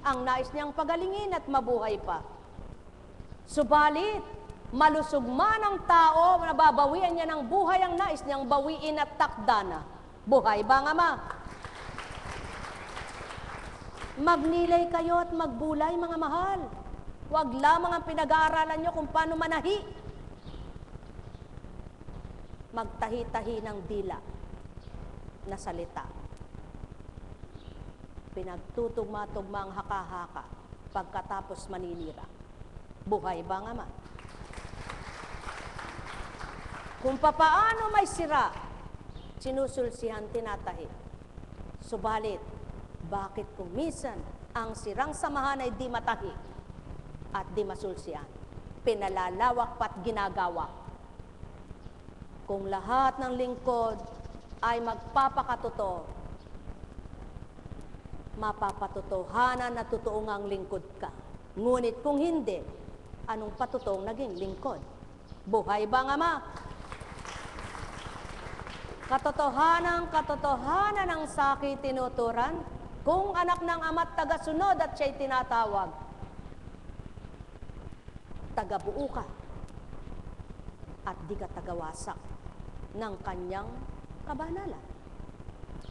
ang nais niyang pagalingin at mabuhay pa. Subalit, malusog man ang tao, nababawian niya ng buhay ang nais niyang bawiin at takda na. Buhay ba nga ma? Magnilay kayo at magbulay, mga mahal. Huwag lamang ang pinag-aaralan nyo kung paano manahi. Magtahi-tahi ng dila na salita. Pinagtutugma-tugma ang haka-haka pagkatapos maninira. Buhay ba nga ma? Kung papaano may sira, sinusulsihan, tinatahi. Subalit, bakit kung minsan ang sirang samahan ay di matahi at di masulsihan? Pinalalawak pa't ginagawa. Kung lahat ng lingkod ay magpapakatotoo, mapapatotohanan na totoo ngang lingkod ka. Ngunit kung hindi, anong patotoong naging lingkod? Buhay ba nga ma? Katotohanan ang saki tinuturan, kung anak ng ama't tagasunod at siya'y tinatawag, tagabuo ka at di ka tagawasak ng kanyang kabanalan.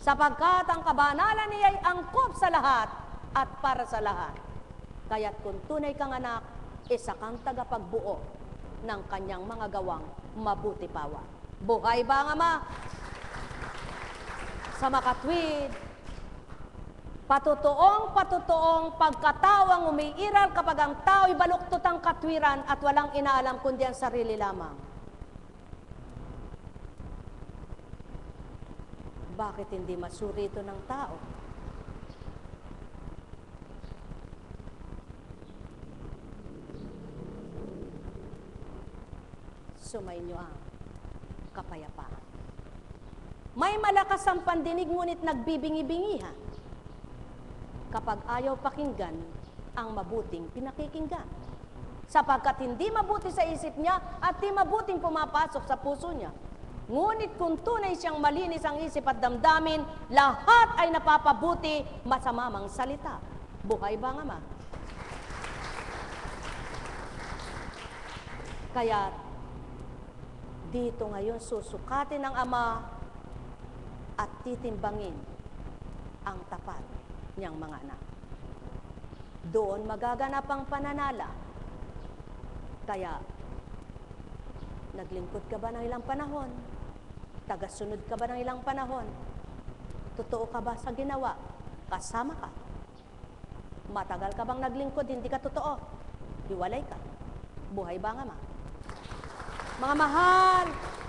Sapagkat ang kabanalan niya ay angkop sa lahat at para sa lahat. Kaya't kung tunay kang anak, isa kang tagapagbuo ng kanyang mga gawang mabuti pawa. Buhay ba nga ma? Sa makatwid, patutoong pagkatawang umiiral kapag ang tao'y baluktot ang katwiran at walang inaalam kundi ang sarili lamang. Bakit hindi masuri ito ng tao? Sumainyo ang kapayapaan. May malakas ang pandinig ngunit nagbibingi-bingihan kapag ayaw pakinggan ang mabuting pinakikinggan. Sapagkat hindi mabuti sa isip niya at di mabuting pumapasok sa puso niya. Ngunit kung tunay siyang malinis ang isip at damdamin, lahat ay napapabuti, masamamang salita. Buhay ba nga ma? Kaya dito ngayon susukatin ng Ama at titimbangin ang tapat niyang mga anak. Doon magaganap ang pananala. Kaya, naglingkod ka ba ng ilang panahon? Tagasunod ka ba ng ilang panahon? Totoo ka ba sa ginawa? Kasama ka. Matagal ka bang naglingkod, hindi ka totoo? Hiwalay ka. Buhay ba nga ma? Mga mahal,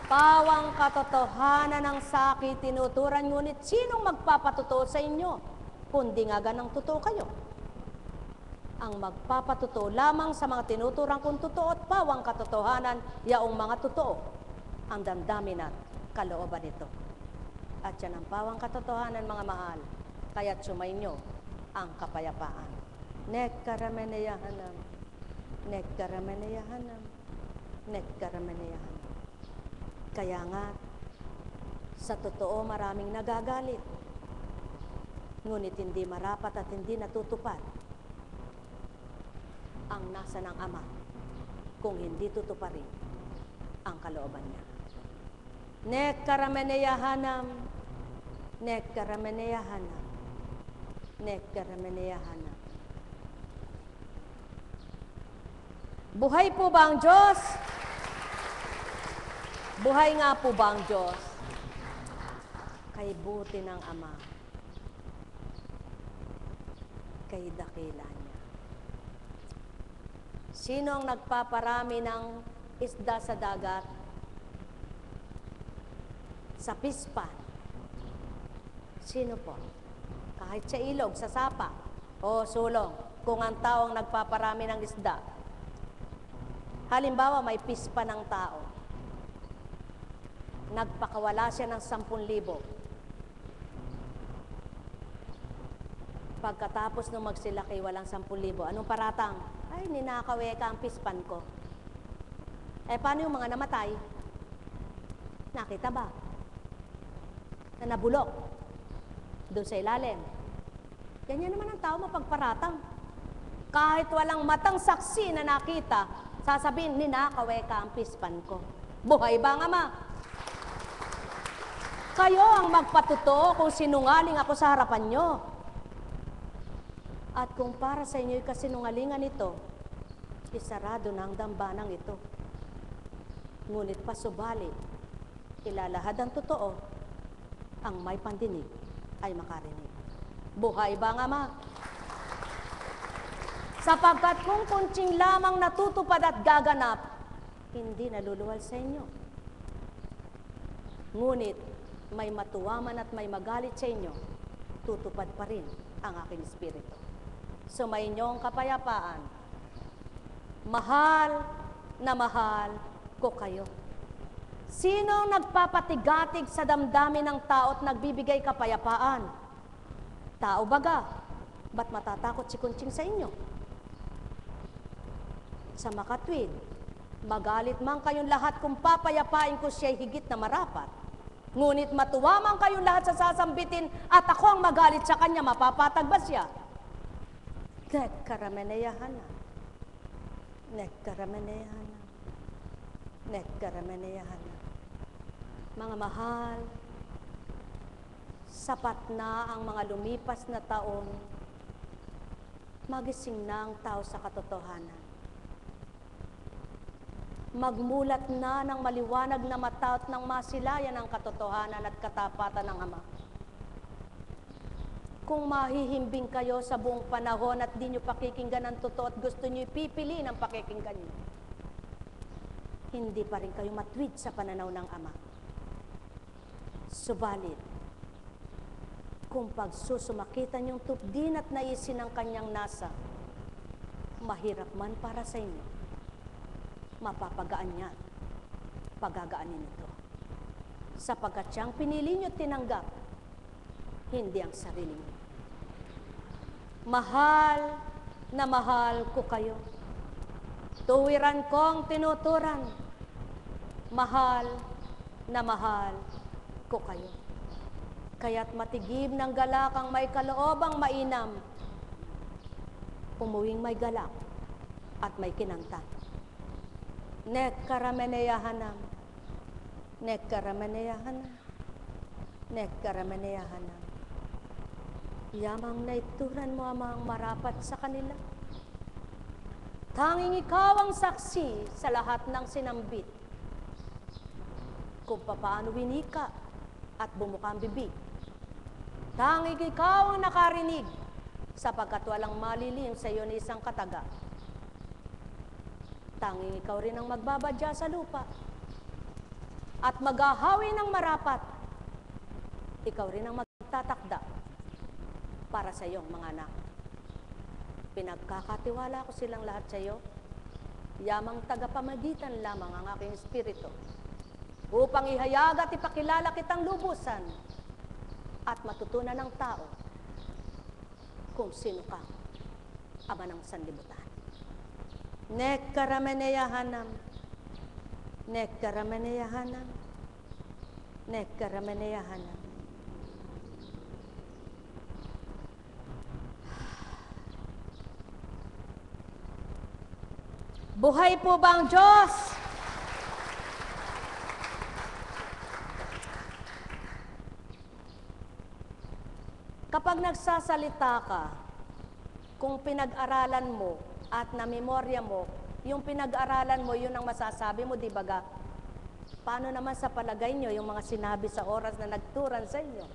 pawang katotohanan ng saki tinuturan, ngunit sinong magpapatotoo sa inyo? Kundi nga ganang totoo kayo. Ang magpapatotoo lamang sa mga tinuturang kung totoo at pawang katotohanan, yaong mga totoo, ang damdamin at kalooban nito. At yan ang pawang katotohanan, mga mahal, kaya't sumainyo ang kapayapaan. Nekkarameneyahanam, nekkarameneyahanam, nekkarameneyahanam. Kaya nga, sa totoo maraming nagagalit, ngunit hindi marapat at hindi natutupad ang nasa ng Ama kung hindi tutuparin ang kalooban niya. Nekkarameneyahanam, nekkarameneyahanam, nekkarameneyahanam. Buhay po ba ang Diyos? Buhay nga po ba ang Diyos? Kay buti ng Ama, kay dakila niya. Sino ang nagpaparami ng isda sa dagat? Sa pispan. Sino po? Kahit sa ilog, sa sapa, o sulong, kung ang tao ang nagpaparami ng isda. Halimbawa, may pispan ng tao. Nagpakawala siya ng 10,000. Pagkatapos nung magsilaki, walang 10,000. Anong paratang? Ay, ninakawe ka ang pispan ko. Eh, paano yung mga namatay? Nakita ba? Na nabulok doon sa ilalim. Ganyan naman ang tao mapagparatang. Kahit walang matang saksi na nakita, sasabihin, ninakawe ka ang pispan ko. Buhay ba nga ma? Kayo ang magpatuto kung sinungaling ako sa harapan nyo. At kung para sa inyo'y kasinungalingan ito, isarado na ang dambanang ito. Ngunit pasubali, ilalahad ang totoo, ang may pandinig ay makarinig. Buhay ba nga ma? Sapagkat kung kuntsing lamang natutupad at gaganap, hindi naluluwal sa inyo. Ngunit may matuwa man at may magalit sa inyo, tutupad pa rin ang aking espiritu. Sumayin niyo ang kapayapaan. Mahal na mahal ko kayo. Sino nagpapatigatig sa damdamin ng tao at nagbibigay kapayapaan? Tao baga, ba't matatakot si kuntsing sa inyo? Sa makatwid, magalit man kayong lahat kung papayapain ko siya'y higit na marapat. Ngunit matuwa man kayong lahat sa sasambitin at ako ang magalit sa kanya, mapapatag ba siya? Nekkarameneyahana. Nekkarameneyahana. Nekkarameneyahana. Mga mahal, sapat na ang mga lumipas na taon, magising na ang tao sa katotohanan. Magmulat na ng maliwanag na mata at ng masilayan ang katotohanan at katapatan ng Ama. Kung mahihimbing kayo sa buong panahon at di nyo pakikinggan ang totoo at gusto nyo ipipili ng pakikinggan nyo, hindi pa rin kayo matwid sa pananaw ng Ama. Subalit, kung pagsusumakitan yung tupdin at naisin ng kanyang nasa, mahirap man para sa inyo, mapapagaan niya, pagagaanin ito. Sapagkat siyang pinili niyo tinanggap, hindi ang sarili niyo. Mahal na mahal ko kayo. Tuwiran kong tinuturan. Mahal na mahal ko kayo. Kaya't matigib ng galak ang may kaloobang mainam, umuwing may galak at may kinantan. Nekkarameneyahanam. Nekkarameneyahanam. Nekkarameneyahanam. Yamang naituran mo amang marapat sa kanila. Tanging ikaw ang saksi sa lahat ng sinambit. Kung papaano winika at bumuka ang bibig. Tanging ikaw ang nakarinig sapagkat walang malilihim sa iyo ni isang kataga. Tanging ikaw rin ang magbabadya sa lupa at maghahawi ng marapat. Ikaw rin ang magtatakda para sa iyong mga anak. Pinagkakatiwala ko silang lahat sa iyo. Yamang tagapamagitan lamang ang aking espiritu upang ihayag at ipakilala kitang lubusan at matutunan ng tao kung sino ka, Ama ng sanlibutan. Nekkarameneyahanam. Nekkarameneyahanam. Nekkarameneyahanam. Buhay po ba ang Diyos? Kapag nagsasalita ka, kung pinag-aralan mo at namemorya mo, yung pinag-aralan mo, yun ang masasabi mo, di ba ga? Paano naman sa palagay nyo yung mga sinabi sa oras na nagturan sa inyo?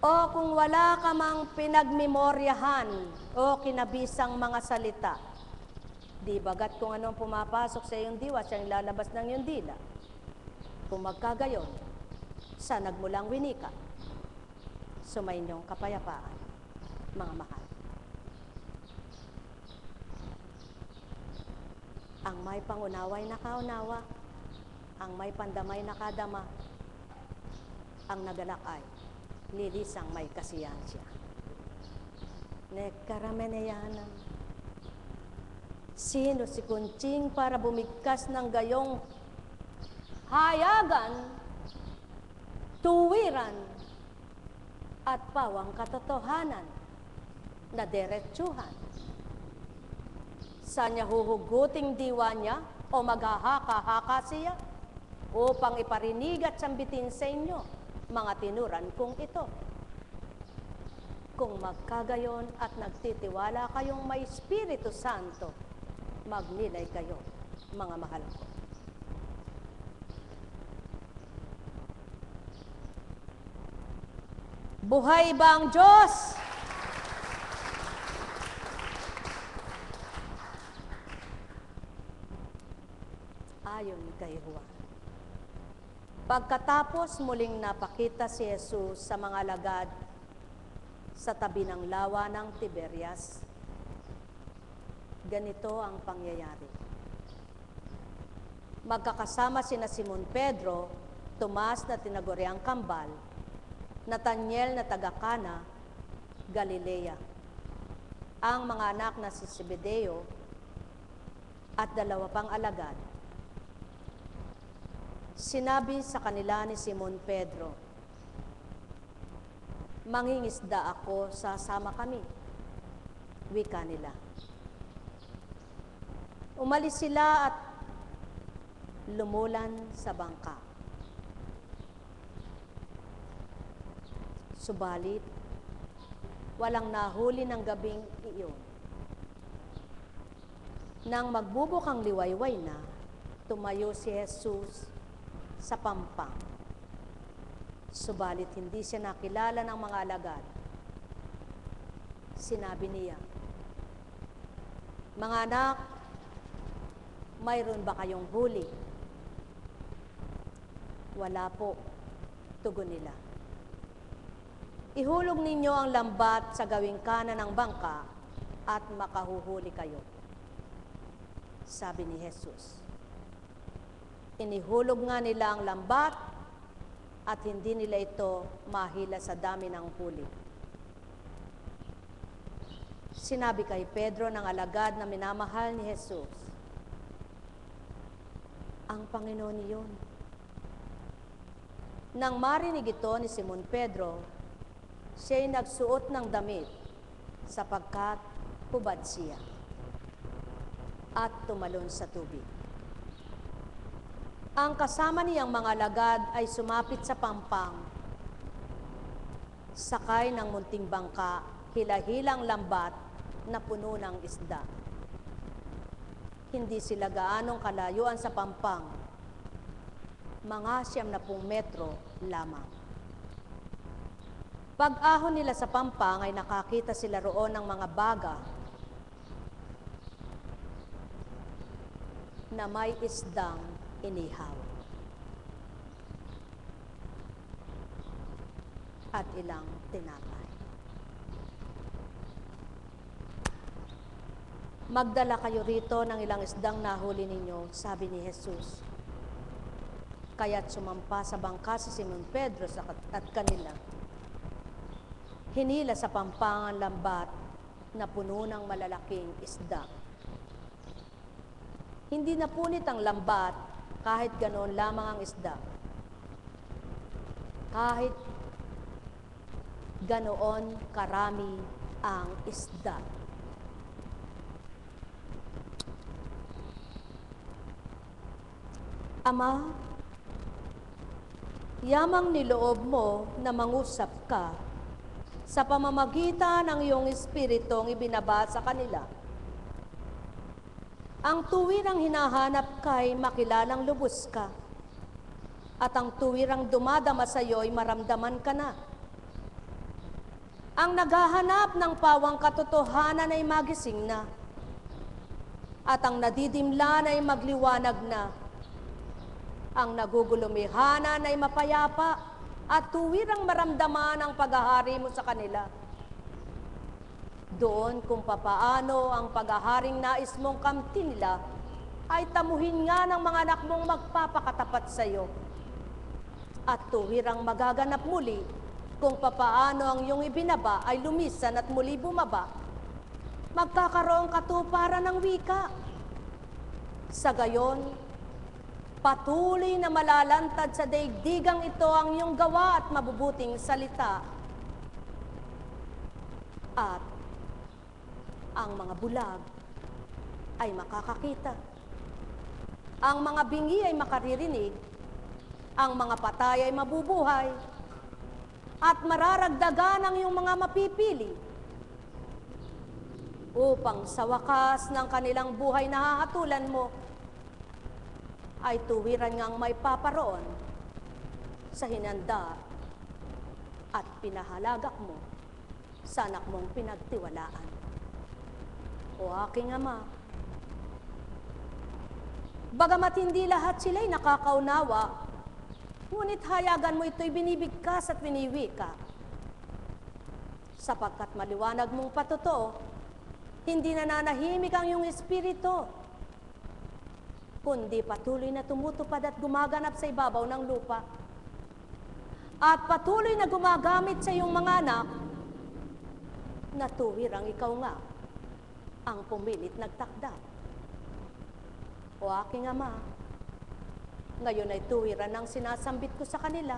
O kung wala ka mang pinagmemoryahan o kinabisang mga salita, di bagat kung anong pumapasok sa iyong diwa, siyang lalabas ng iyong dila. Kung magkagayon, sa nagmulang winika, sumainyong kapayapaan, mga mahal. Ang may pangunaway nakaunawa, ang may pandamay nakadama, ang nagalak ay lilisang may kasiyansya. Nekkarameneyahanam. Sino si kuntsing para bumigkas ng gayong hayagan, tuwiran, at pawang katotohanan na diretsuhan. Sa niya huhuguting diwa niya o maghahaka-haka siya upang iparinig at sambitin sa inyo mga tinuran kong ito. Kung magkagayon at nagtitiwala kayong may Espiritu Santo, magnilay kayo, mga mahal ko. Buhay ba ang Diyos? Ayon kay Juan. Pagkatapos muling napakita si Jesus sa mga alagad sa tabi ng lawa ng Tiberias, ganito ang pangyayari. Magkakasama sina Simon Pedro, Tomas na tinaguriang kambal, Nathaniel na taga Cana, Galilea, ang mga anak na si Zebedeo at 2 pang alagad. Sinabi sa kanila ni Simon Pedro, "Mangingisda ako, sasama kami." Wika nila. Umalis sila at lumulan sa bangka. Subalit, walang nahuli ng gabing iyon. Nang magbubukang liwayway na, tumayo si Jesus sa pampang. Subalit hindi siya nakilala ng mga alagad. Sinabi niya, "Mga anak, mayroon ba kayong huli?" "Wala po," tugon nila. "Ihulog ninyo ang lambat sa gawing kanan ng bangka at makahuhuli kayo," sabi ni Jesus. Inihulog nga nila ang lambat at hindi nila ito mahila sa dami ng huli. Sinabi kay Pedro ng alagad na minamahal ni Jesus, "Ang Panginoon iyon." Nang marinig ito ni Simon Pedro, siya'y nagsuot ng damit sapagkat hubad siya at tumalon sa tubig. Ang kasama niyang mga alagad ay sumapit sa pampang, sakay ng munting bangka, hila-hilang lambat na puno ng isda. Hindi sila gaanong kalayuan sa pampang, mga 90 metro lamang. Pag-ahon nila sa pampang ay nakakita sila roon ng mga baga na may isdang inihaw at ilang tinapay. "Magdala kayo rito ng ilang isdang nahuli ninyo," sabi ni Jesus. Kaya't sumampa sa bangka si Simon Pedro at kanila. Hinila sa pampang ang lambat na puno ng malalaking isda. Hindi napunit ang lambat kahit ganoon lamang ang isda. Kahit ganoon karami ang isda. "Ama, yamang niloob mo na mangusap ka sa pamamagitan ng iyong Espiritong ibinaba sa kanila. Ang tuwirang hinahanap ka'y makilalang lubos ka, at ang tuwirang dumadama sa iyo'y maramdaman ka na. Ang naghahanap ng pawang katotohanan ay magising na, at ang nadidimlan ay magliwanag na. Ang nagugulumihanan ay mapayapa, at tuwirang maramdaman ang paghahari mo sa kanila. Doon kung papaano ang paghaharing nais mong kamtin nila ay tamuhin nga ng mga anak mong magpapakatapat sa iyo. At tuwirang magaganap muli kung papaano ang iyong ibinaba ay lumisan at muli bumaba. Magkakaroong katuparan ng wika. Sa gayon, Patuloy na malalantad sa daigdigang ito ang iyong gawa at mabubuting salita. At ang mga bulag ay makakakita. Ang mga bingi ay makaririnig. Ang mga patay ay mabubuhay. At mararagdagan ang iyong mga mapipili upang sa wakas ng kanilang buhay na hahatulan mo ay tuwiran ngang may paparoon sa hinanda at pinahalagak mo sa anak mong pinagtiwalaan. O aking Ama, bagamat hindi lahat sila'y nakakaunawa, ngunit hayagan mo ito'y binibigkas at biniwika. Sapagkat maliwanag mong patotoo, hindi nananahimik ang iyong espiritu, kundi patuloy na tumutupad at gumaganap sa ibabaw ng lupa. At patuloy na gumagamit sa iyong mga anak, na tuwirang ikaw nga ang pumilit nagtakda. O aking Ama, ngayon ay tuwiran ang sinasambit ko sa kanila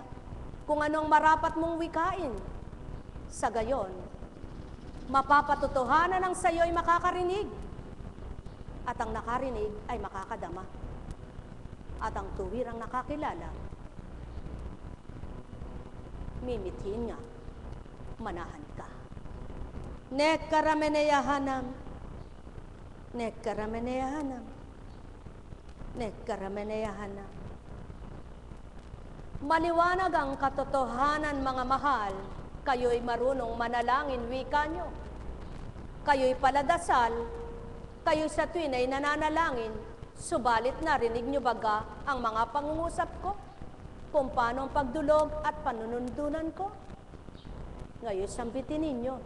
kung anong marapat mong wikain. Sa gayon, mapapatotohanan ang sayo ay makakarinig, at ang nakarinig ay makakadama, at ang tuwirang nakakilala, mimithin nga, manahan ka. Nekkarameneyahanam, nekkarameneyahanam, nekkarameneyahanam. Maliwanag ang katotohanan, mga mahal. Kayo'y marunong manalangin, wika nyo. Kayo'y paladasal, kayo'y sa tuwin ay nananalangin, subalit narinig nyo baga ang mga pangungusap ko, kung paano ang pagdulog at panunundunan ko? Ngayon sambitin ninyo,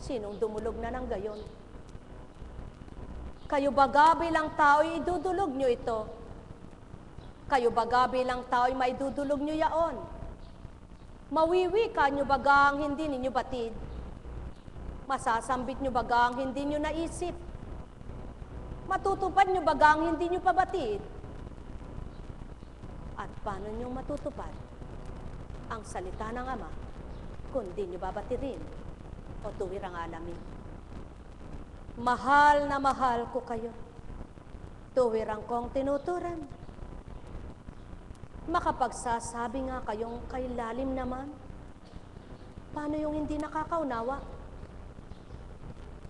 sinong dumulog na ng gayon? Kayo baga bilang tao'y idudulog nyo ito? Kayo baga bilang tao'y maidudulog nyo yaon? Mawiwika nyo baga ang hindi ninyo batid? Masasambit nyo baga ang hindi nyo naisip? Matutupad nyo baga ang hindi nyo pabatid? At paano nyo matutupad ang salita ng Ama kung di nyo babatirin o tuwirang alamin? Mahal na mahal ko kayo, tuwirang kong tinuturan. Makapagsasabi nga kayong kay lalim naman, paano yung hindi nakakaunawa?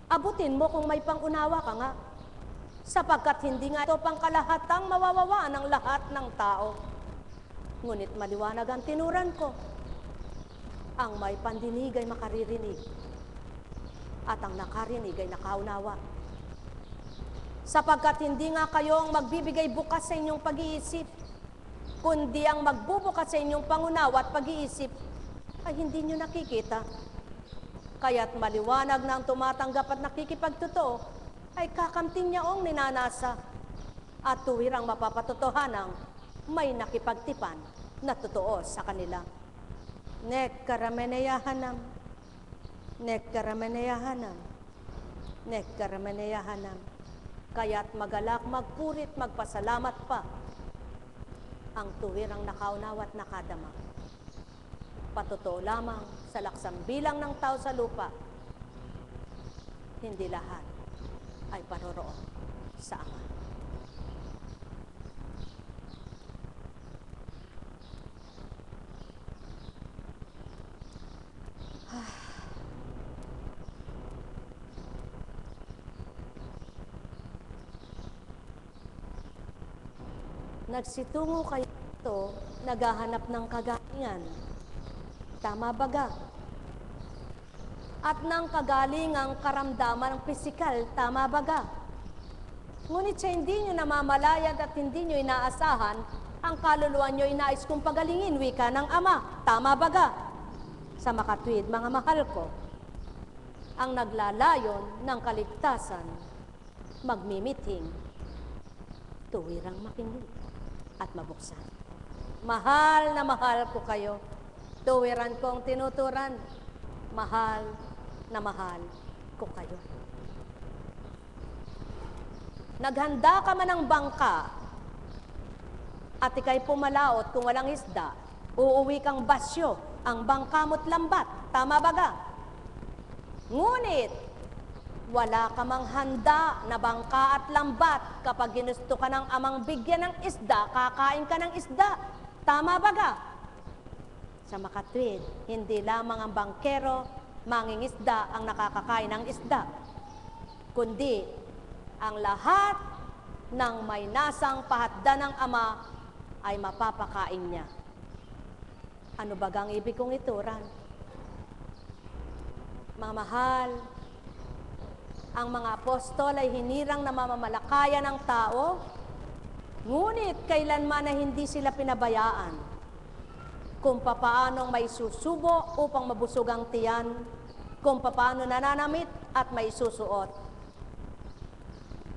Abutin mo kung may pangunawa ka nga, sapagkat hindi nga ito pangkalahatang mawawawaan ng lahat ng tao. Ngunit maliwanag ang tinuran ko, ang may pandinig ay makaririnig, at ang nakarinig ay nakaunawa. Sapagkat hindi nga kayo ang magbibigay bukas sa inyong pag-iisip, kundi ang magbubukas sa inyong pangunawa at pag-iisip ay hindi nyo nakikita. Kaya't maliwanag na ang tumatanggap at nakikipagtotoo ay kakamting niyaong ninanasa, at tuwirang mapapatotohanang may nakipagtipan na totoo sa kanila. Nekkarameneyahanam, nekkarameneyahanam, nekkarameneyahanam. Kaya't magalak, magpurit, magpasalamat pa ang tuwirang nakaunawa at nakadama. Patotoo lamang sa laksang bilang ng tao sa lupa, hindi lahat ay paroroon sa Ama. Nagsitungo kayo ito, naghahanap ng kagalingan. Tama baga? At ng kagalingang karamdaman ng pisikal, tama baga? Ngunit sa hindi nyo namamalayag at hindi nyo inaasahan, ang kaluluwa nyo inais kong pagalingin, wika ng Ama. Tama baga? Sa makatwid, mga mahal ko, ang naglalayon ng kaligtasan, magmimithing, tuwirang makinig at mabuksan. Mahal na mahal ko kayo, tuwiran kong tinuturan, mahal na mahal ko kayo. Naghanda ka man ng bangka, at ikay pumalaot kung walang isda, uuwi kang basyo, ang bangka mo't lambat. Tama baga? Ngunit, wala ka mang handa na bangka at lambat. Kapag ginusto ka ng amang bigyan ng isda, kakain ka ng isda. Tama baga? Sa makatwid, hindi lamang ang bangkero, mangingisda ang nakakakain ng isda, kundi ang lahat ng may nasang pahatda ng Ama ay mapapakain niya. Ano bagang ibig kong ituran? Mga mahal, ang mga apostol ay hinirang na mamamalakayan ng tao, ngunit kailanman na hindi sila pinabayaan kung papaanong may susubo upang mabusog ang tiyan, kung papaano nananamit at may susuot.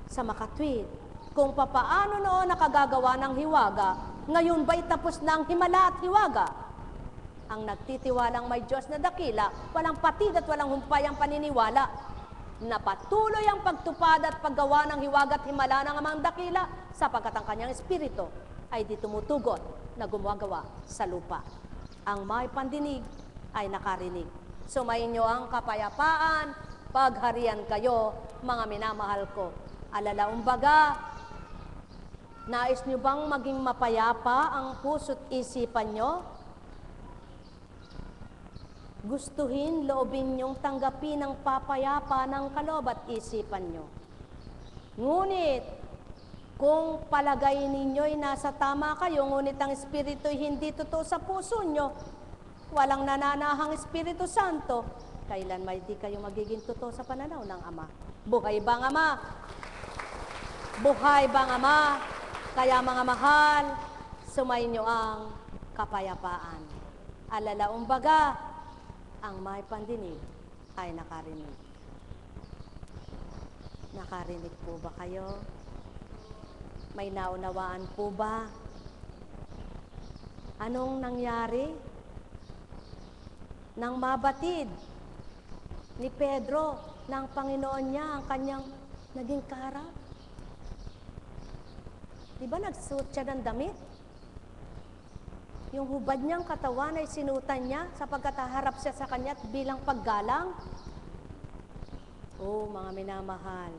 Sa makatwid, kung papaano noon nakagagawa ng hiwaga, ngayon ba'y tapos na ang himala at hiwaga? Ang nagtitiwalang may Diyos na dakila, walang patid at walang humpay ang paniniwala, na patuloy ang pagtupad at paggawa ng hiwaga at himala ng amang dakila, sapagkat ang kanyang espiritu ay di tumutugot na gumagawa sa lupa. Ang may pandinig ay nakarinig. Sumainyo ang kapayapaan, pagharian kayo, mga minamahal ko. Alalaumbaga, nais nyo bang maging mapayapa ang puso't isipan nyo? Gustuhin, loobin nyong tanggapin ang papayapa ng kaloob at isipan nyo. Ngunit, kung palagay ninyo'y nasa tama kayo, ngunit ang Espiritu'y hindi totoo sa puso nyo, walang nananahang Espiritu Santo, kailan may di kayo magiging totoo sa pananaw ng Ama. Buhay bang Ama? Buhay bang Ama? Kaya mga mahal, sumainyo ang kapayapaan. Alalaumbaga, ang may pandinig ay nakarinig. Nakarinig po ba kayo? May naunawaan po ba? Anong nangyari? Nang mabatid ni Pedro ng Panginoon niya ang kanyang naging kaharap. Di ba nagsuot siya ng damit? Yung hubad niyang katawan ay sinutan niya sapagkat haharap siya sa kanya bilang paggalang. Oh, mga minamahal.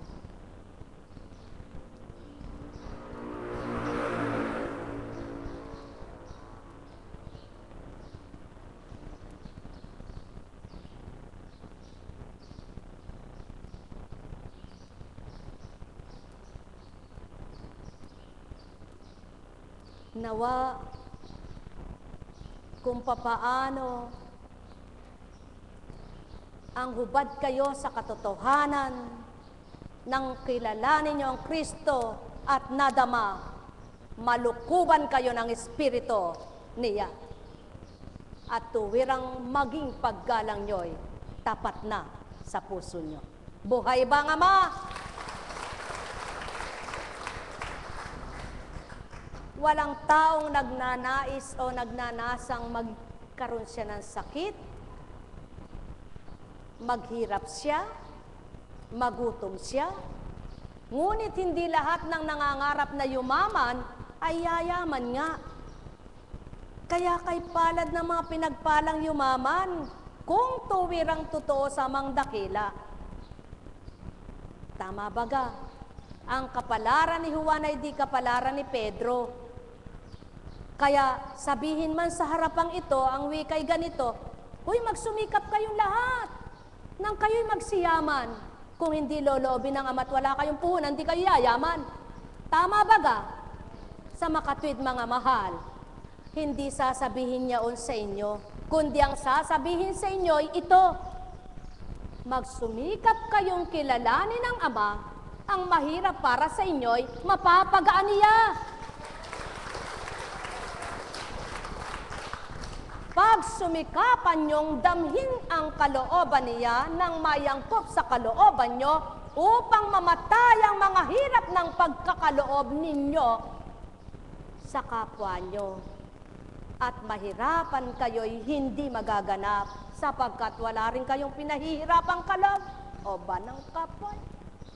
Nawa, kung papaano ang hubad kayo sa katotohanan nang kilalanin niyo ang Kristo at nadama, malukuban kayo ng Espiritu niya. At tuwirang maging paggalang niyo'y tapat na sa puso niyo. Buhay bang Ama? Walang taong nagnanais o nagnanasang magkaroon siya ng sakit, maghirap siya, magutom siya. Ngunit hindi lahat ng nangangarap na yumaman ay yayaman nga. Kaya kay palad ng mga pinagpalang yumaman, kung tuwirang totoo sa amang dakila. Tama baga? Ang kapalaran ni Juan ay di kapalaran ni Pedro. Kaya sabihin man sa harapang ito, ang wikay ganito, huy, magsumikap kayong lahat nang kayo'y magsiyaman. Kung hindi loloobin ng Ama at wala kayong puhunan, hindi kayo yayaman. Tama baga? Sa makatwid mga mahal, hindi sasabihin niya sa inyo, kundi ang sasabihin sa inyo ay ito, magsumikap kayong kilalanin ng Ama, ang mahirap para sa inyo'y mapapagaan niya. Pag sumikapan niyong damhin ang kalooban niya nang mayangkop sa kalooban niyo upang mamatay ang mga hirap ng pagkakaloob ninyo sa kapwa niyo. At mahirapan kayo'y hindi magaganap sapagkat wala rin kayong pinahihirapang kaloob o ba ng kapwa.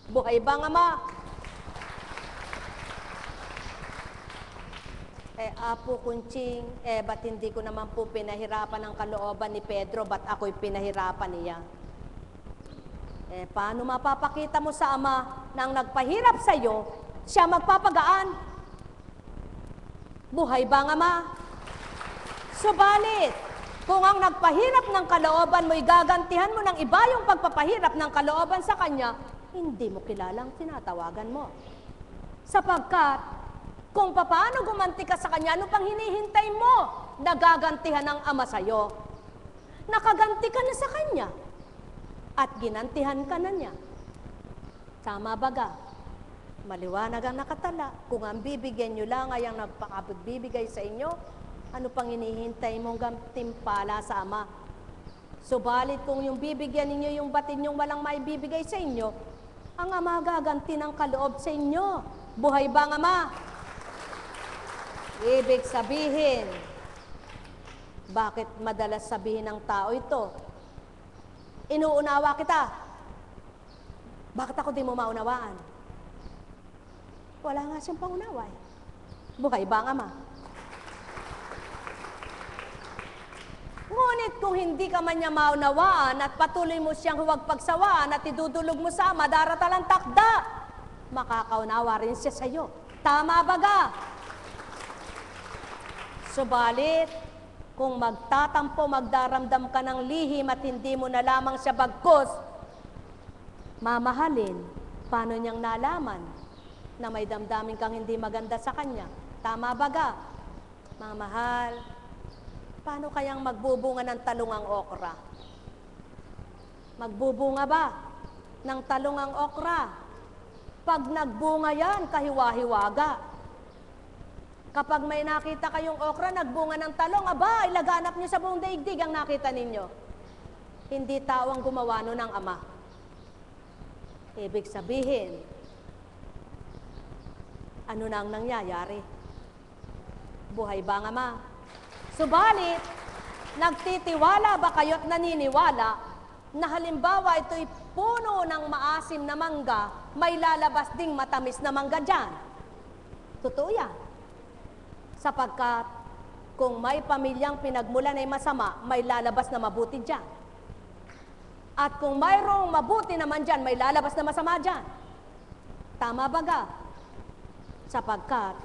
Buhay bang Ama? Apo Kunching, ba't hindi ko naman po pinahirapan ang kalooban ni Pedro, ba't ako'y pinahirapan niya? Paano mapapakita mo sa Ama na ang nagpahirap sa iyo, siya magpapagaan? Buhay ba ang Ama? Subalit, kung ang nagpahirap ng kalooban mo'y gagantihan mo ng iba yung pagpapahirap ng kalooban sa Kanya, hindi mo kilalang tinatawagan mo. Sapagkat, kung paano gumanti ka sa Kanya, ano pang hinihintay mo na gagantihan ng Ama sa iyo? Nakaganti ka na sa Kanya at ginantihan ka na niya. Tama baga? Maliwanag ang nakatala. Kung ang bibigyan nyo lang ay ang nagpakapagbibigay sa inyo, ano pang hinihintay mong gantimpala sa Ama? Subalit kung yung bibigyan ninyo yung batid nyong walang maibibigay sa inyo, ang Ama gaganti ng kaloob sa inyo. Buhay ba ang Ama? Ibig sabihin, bakit madalas sabihin ng tao ito? Inuunawa kita. Bakit ako di mo maunawaan? Wala nga siyang pangunawa eh. Buhay ba ang Ama? Ngunit kung hindi ka man niya maunawaan at patuloy mo siyang huwag pagsawaan at idudulog mo sa Ama, daratalang takda, makakaunawa rin siya sa iyo. Tama baga? Subalit, kung magtatampo, magdaramdam ka ng lihim at hindi mo na lamang siya bagkos, mamahalin, paano niyang nalaman na may damdamin kang hindi maganda sa Kanya? Tama baga? Mamahal, paano kayang magbubunga ng talong ang okra? Magbubunga ba ng talong ang okra? Pag nagbunga yan, kahiwa-hiwaga. Kapag may nakita kayong okra, nagbunga ng talong, aba, ilaganap niyo sa buong daigdig ang nakita ninyo. Hindi tao ang gumawa nun ng Ama. Ibig sabihin, ano na ang nangyayari? Buhay ba ang Ama? Subalit, nagtitiwala ba kayo't naniniwala na halimbawa ito'y puno ng maasim na mangga, may lalabas ding matamis na mangga dyan? Totoo yan. Sapagkat kung may pamilyang pinagmulan ay masama, may lalabas na mabuti dyan. At kung mayroong mabuti naman dyan, may lalabas na masama dyan. Tama baga? Sapagkat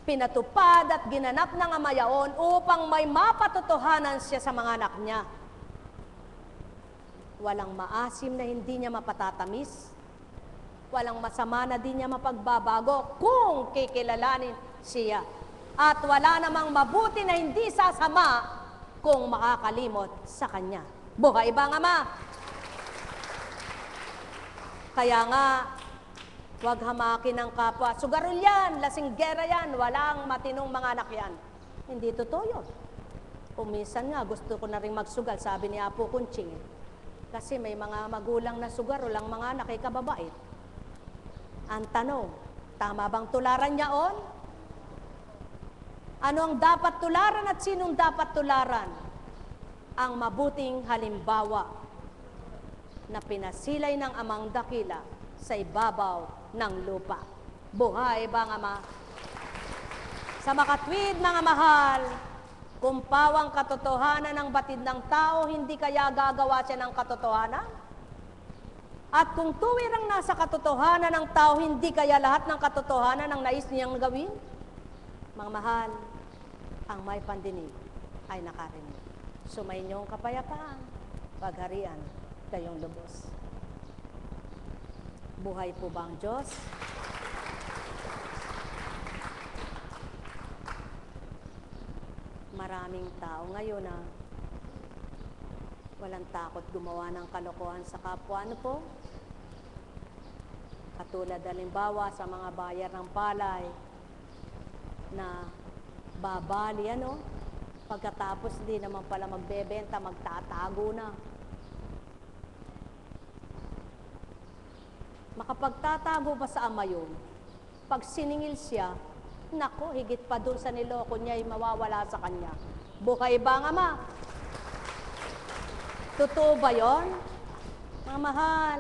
pinatupad at ginanap ng Ama yaon upang may mapatotohanan siya sa mga anak niya. Walang maasim na hindi niya mapatatamis. Walang masama na di niya mapagbabago kung kikilalanin siya. At wala namang mabuti na hindi sasama kung makakalimot sa Kanya. Buhay ba ang Ama? Kaya nga, huwag hamakin ng kapwa. Sugarol yan, lasinggera yan, walang matinong mga anak yan. Hindi totoo yun. Minsan nga, gusto ko na rin magsugal, sabi ni Apo Kunching. Kasi may mga magulang na sugarol ang mga anak ay kababait. Ang tanong, tama bang tularan niya on? Ano ang dapat tularan at sinong dapat tularan? Ang mabuting halimbawa na pinasilay ng Amang dakila sa ibabaw ng lupa. Buhay ba ang Ama? Sa makatwid, mga mahal, kung pawang katotohanan ng batid ng tao, hindi kaya gagawa siya ng katotohanan? At kung tuwirang nasa katotohanan ng tao, hindi kaya lahat ng katotohanan ang nais niyang gawin? Mga mahal, ang may pandinig ay nakarinig. Sumainyo ang kapayapaan, pagharian kayong lubos. Buhay po ba ang Diyos? Maraming tao ngayon na walang takot gumawa ng kalokohan sa kapwa. Ano po? Katulad halimbawa sa mga bayar ng palay na babali, pagkatapos di naman pala magbebenta, magtatago na. Makapagtatago ba sa Ama yun? Pag siningil siya, nako, higit pa dun sa niloko niya ay mawawala sa kanya. Buhay ba ang Ama? Totoo ba yun? Mga mahal,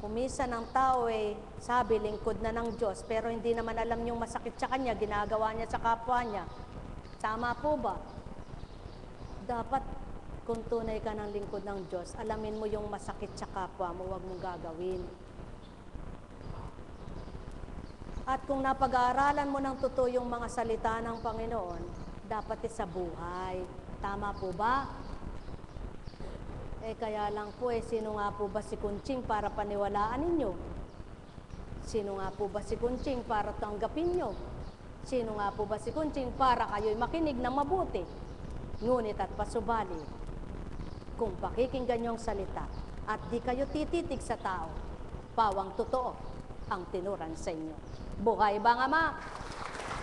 kumisa ng tao Sabi, lingkod na ng Diyos, pero hindi naman alam yung masakit sa kanya, ginagawa niya sa kapwa niya. Tama po ba? Dapat, kung tunay ka ng lingkod ng Diyos, alamin mo yung masakit sa kapwa mo, huwag mong gagawin. At kung napag-aaralan mo ng totoo yung mga salita ng Panginoon, dapat sa buhay. Tama po ba? Kaya lang po, sino nga po ba si Kunching para paniwalaan ninyo? Sino nga po ba si Kunching para tanggapin nyo? Sino nga po ba si Kunching para kayo'y makinig na mabuti? Ngunit at pasubali, kung pakikinggan nyo ang salita at di kayo tititig sa tao, pawang totoo ang tinuran sa inyo. Buhay bang Ama?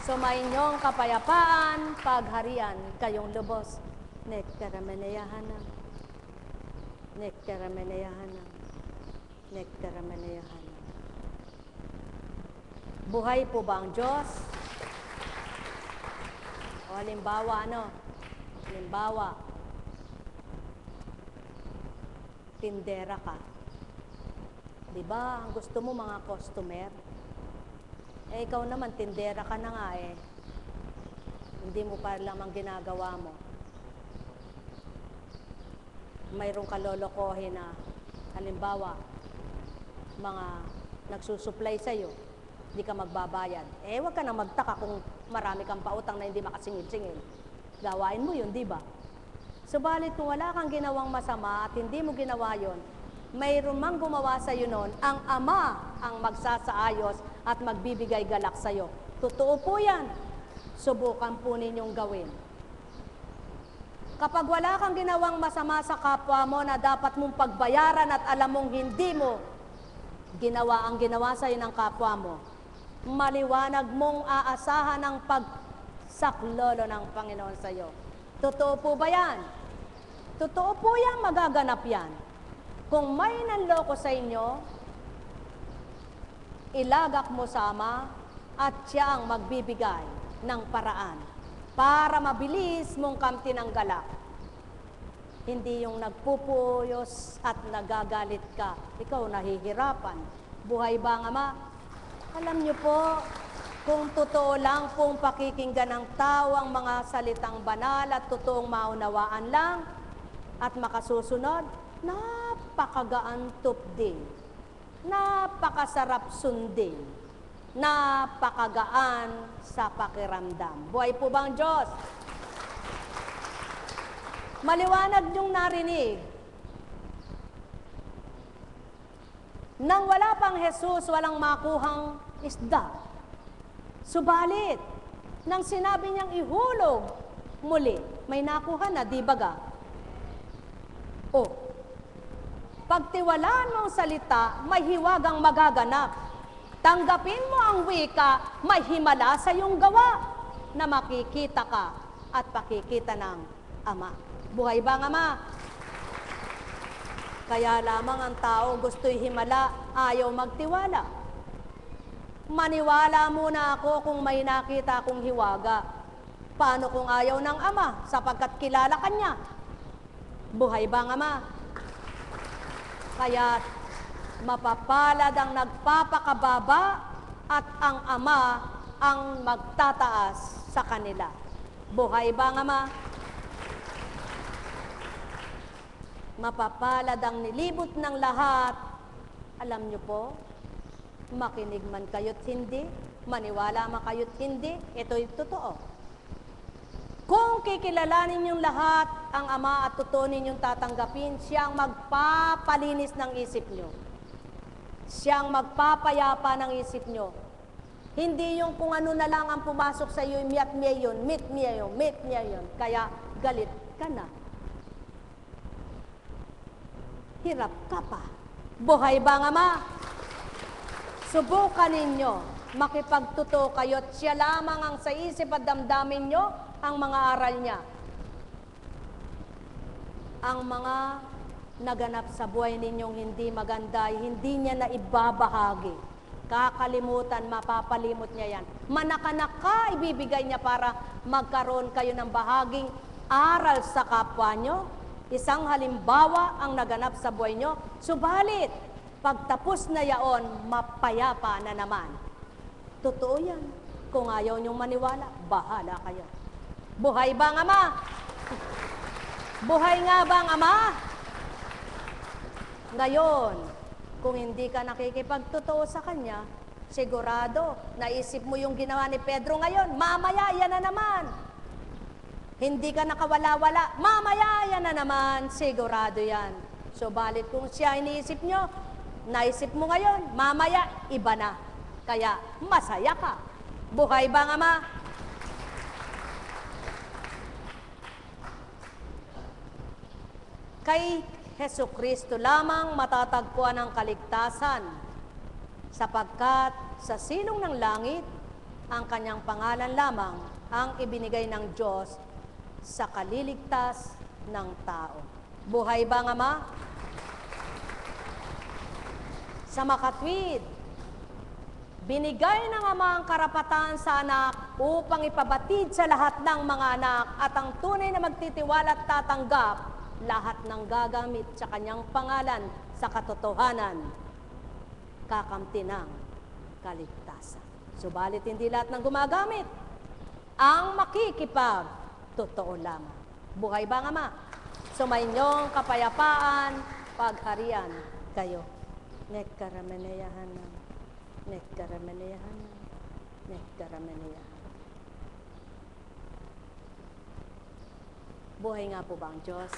Sumayinyong kapayapaan, pagharian, kayong lubos. Nektarameneyahanam. Nektarameneyahanam. Nektarameneyahanam. Buhay po ba ang Diyos? O halimbawa, halimbawa, tindera ka. Diba, ang gusto mo mga customer? Ikaw naman, tindera ka na nga Hindi mo pa lamang ginagawa mo. Mayroong kalolokohin na, halimbawa, mga nagsusupply sa'yo, hindi ka magbabayad. Huwag ka na magtaka kung marami kang pautang na hindi makasingil-singil. Gawain mo yun, di ba? Subalit kung wala kang ginawang masama at hindi mo ginawa yun, mayroon mang gumawa sa'yo nun, ang Ama ang magsasaayos at magbibigay galak sa'yo. Totoo po yan. Subukan po ninyong gawin. Kapag wala kang ginawang masama sa kapwa mo na dapat mong pagbayaran at alam mong hindi mo ginawa ang ginawa sa'yo ng kapwa mo, maliwanag mong aasahan ang pagsaklolo ng Panginoon sa'yo. Totoo po ba yan? Totoo po yan, magaganap yan. Kung may nanloko sa inyo, ilagak mo sa Ama at siya ang magbibigay ng paraan para mabilis mong kamtin ang galak. Hindi yung nagpupuyos at nagagalit ka. Ikaw nahihirapan. Buhay ba ang Ama? Alam niyo po, kung totoo lang pong pakikinggan ng tao ang mga salitang banal at totoong maunawaan lang at makasusunod, napakagaan tupdin, napakasarap sundin, napakagaan sa pakiramdam. Buhay po bang Diyos? Maliwanag niyong narinig. Nang wala pang Jesus, walang makuhang isda. Subalit, nang sinabi niyang ihulog muli, may nakuha na, di baga? Pagtiwalaan mo ang salita, may hiwagang magaganap. Tanggapin mo ang wika, may himala sa iyong gawa na makikita ka at pakikita ng Ama. Buhay ba ang Ama? Kaya lamang ang tao gusto'y himala, ayaw magtiwala. Maniwala muna ako kung may nakita akong hiwaga. Paano kung ayaw ng Ama sapagkat kilala kanya? Buhay ba ang Ama? Kaya mapapalad ang nagpapakababa at ang Ama ang magtataas sa kanila. Buhay ba ang Ama? Mapapalad ang nilibot ng lahat. Alam niyo po, makinig man kayo't hindi, maniwala man kayo't hindi, ito'y totoo. Kung kikilalanin ninyong lahat ang Ama at totoo ninyong tatanggapin, siyang magpapalinis ng isip nyo. Siyang magpapayapa ng isip nyo. Hindi yung kung ano na lang ang pumasok sa iyo, meet niya yun. Kaya galit ka na. Hirap ka pa. Buhay ba ang Ama? Subukan ninyo, makipagtotoo kayo at siya lamang ang sa isip at damdamin nyo ang mga aral niya. Ang mga naganap sa buhay ninyong hindi maganda, hindi niya na ibabahagi. Kakalimutan, mapapalimot niya yan. Manakanak ka, ibibigay niya para magkaroon kayo ng bahaging aral sa kapwa nyo. Isang halimbawa ang naganap sa buhay nyo. Subalit, Pagtapos na yaon, mapayapa na naman. Totoo yan. Kung ayaw niyong maniwala, bahala kayo. Buhay ba ang Ama? Buhay nga ba ang Ama? Ngayon, kung hindi ka nakikipagtotoo sa Kanya, sigurado, naisip mo yung ginawa ni Pedro ngayon, mamaya yan na naman. Hindi ka nakawala-wala, mamaya yan na naman, sigurado yan. So, balit kung siya iniisip nyo, naisip mo ngayon, mamaya, iba na. Kaya, masaya ka. Buhay ba ang Ama? Kay Hesukristo lamang matatagpuan ang kaligtasan, sapagkat sa silong ng langit, ang kanyang pangalan lamang ang ibinigay ng Diyos sa kaliligtas ng tao. Buhay ba ang Ama? Sa makatwid, binigay ng Ama ang karapatan sa anak upang ipabatid sa lahat ng mga anak at ang tunay na magtitiwala at tatanggap lahat ng gagamit sa kanyang pangalan sa katotohanan, kakamti ng kaligtasan. Subalit hindi lahat ng gumagamit ang makikipag totoo lamang. Buhay ba ang Ama? Sumainyong kapayapaan, pagharian kayo. Nekkarameneyahanan, nekkarameneyahanan, nekkarameneyahanan. Buhay nga po ba ang Diyos?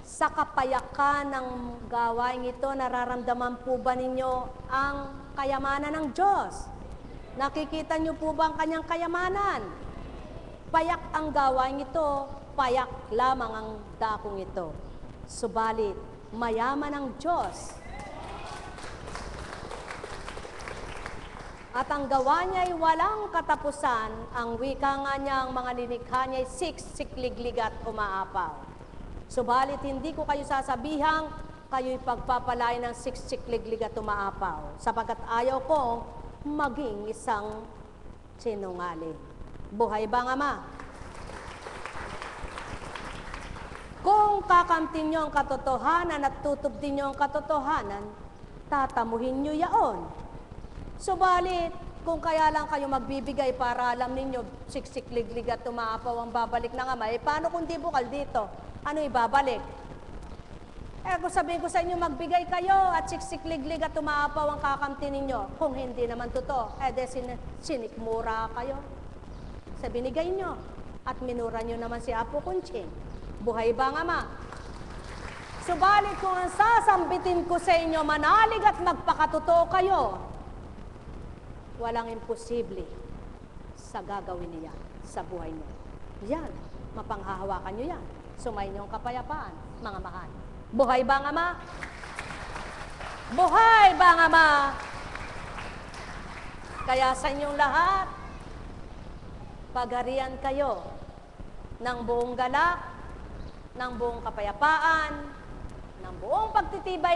Sa kapayakan ng gawain ito, nararamdaman po ba ninyo ang kayamanan ng Diyos? Nakikita niyo po ba ang kanyang kayamanan? Payak ang gawain ito, payak lamang ang dakong ito. Subalit, mayaman ang Diyos. At ang gawa niya ay walang katapusan, ang wika nga niya, ang mga nilikha niya ay siksikliglig at umaapaw. Subalit hindi ko kayo sasabihang kayo'y pagpapalain ng siksikliglig at umaapaw, sapagkat ayaw kong maging isang sinungaling. Buhay ba ang Ama? Kung kakamtin niyo ang katotohanan at tutubdin niyo ang katotohanan, tatamuhin niyo yaon. Subalit, kung kaya lang kayo magbibigay para alam ninyo, siksikliglig at tumaapaw ang babalik ng Ama, paano kung di bukal dito? Ano ibabalik? Kung sabihin ko sa inyo, magbigay kayo at siksikliglig at tumaapaw ang kakamti ninyo, kung hindi naman totoo, sinikmura kayo sa binigay nyo at minura nyo naman si Apo Kunching. Buhay ba ang Ama? Subalit kung ang sasambitin ko sa inyo, manalig at magpakatotoo kayo, walang imposible sa gagawin niya sa buhay niyo. Yan, mapanghahawakan niyo yan. Sumay niyong kapayapaan, mga mahal. Buhay ba ang Ama? Buhay ba ang Ama? Kaya sa inyong lahat, pagharian kayo ng buong galak, ng buong kapayapaan, ng buong pagtitibay